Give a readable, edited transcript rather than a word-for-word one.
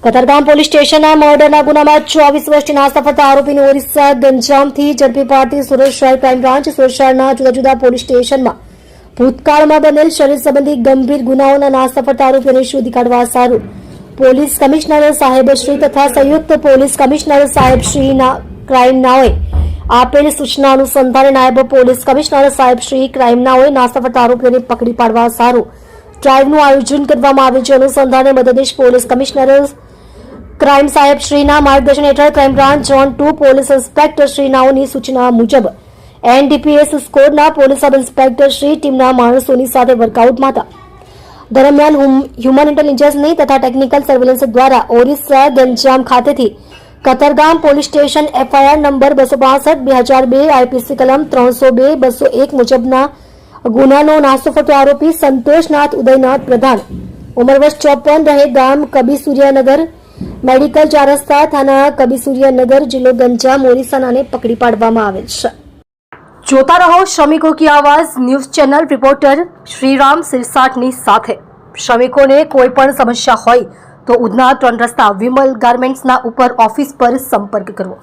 Katargam police સ્ટેશનના મર્ડરના ગુનામાં 24 વર્ષથી નાસ્તા ફરતા આરોપીને ઓરિસ્સા ગંજામથી ઝડપી પાડતી સુરત શહેર ક્રાઇમ બ્રાન્ચ સુરત શહેરના જુદા જુદા પોલીસ સ્ટેશનમાં ભૂતકાળમાં બનેલ શરીર સંબંધી ગંભીર ગુનાઓના નાસ્તા ફરતા આરોપીઓને શોધી કાઢવા સારું પોલીસ કમિશનર સાહેબશ્રી તથા સંયુક્ત પોલીસ કમિશનર સાહેબશ્રીના ક્રાઇમ નાઓએ આપેલ સૂચના અનુસંધાને નાયબ પોલીસ કમિશનર સાહેબશ્રી ક્રાઇમ નાઓએ નાસ્તા ફરતા આરોપીઓને પકડી પાડવા સારું ડ્રાઇવનું આયોજન કરવામાં આવ્યું છે. અનુસંધાને મદદનીશ પોલીસ કમિશનર ક્રાઇમ સાહેબ શ્રીના માર્ગદર્શન હેઠળ crime branch zone 2 police inspector Shri નાઓની સૂચના મુજબ એનડીપીએસ સ્કોડના પોલીસ સબ ઇન્સ્પેક્ટર શ્રી ટીમના માણસોની સાથે વર્કઆઉટમાં હતા. દરમિયાન હ્યુમન ઇન્ટેલિજન્સની તથા ટેકનિકલ સર્વેલન્સ દ્વારા ઓરિસ્સા ગંજામ ખાતેથી Katargam police station FIR number 262/2002 IPC કલમ 302-201 મુજબના ગુનાનો નાસ્તો ફરતો આરોપી સંતોષનાથ ઉદયનાથ પ્રધાન ઉંમર વર્ષ 54 રહે ગામ કબીસુરિયાનગર મેડિકલ 4 રસ્તા થાના કબીસુરિયાનગર જિલ્લો ગંજામ ઓરિસ્સાને પકડી પાડવામાં આવેલ છે. જોતા રહો શ્રમિકો કી આવાજ ન્યૂઝ ચેનલ. રિપોર્ટર શ્રીરામ સિરસાટની સાથે. શ્રમિકોને કોઈ પણ સમસ્યા હોય તો ઉધના 3 રસ્તા વિમલ ગાર્મેન્ટ્સના ઉપર ઓફિસ પર સંપર્ક કરવો.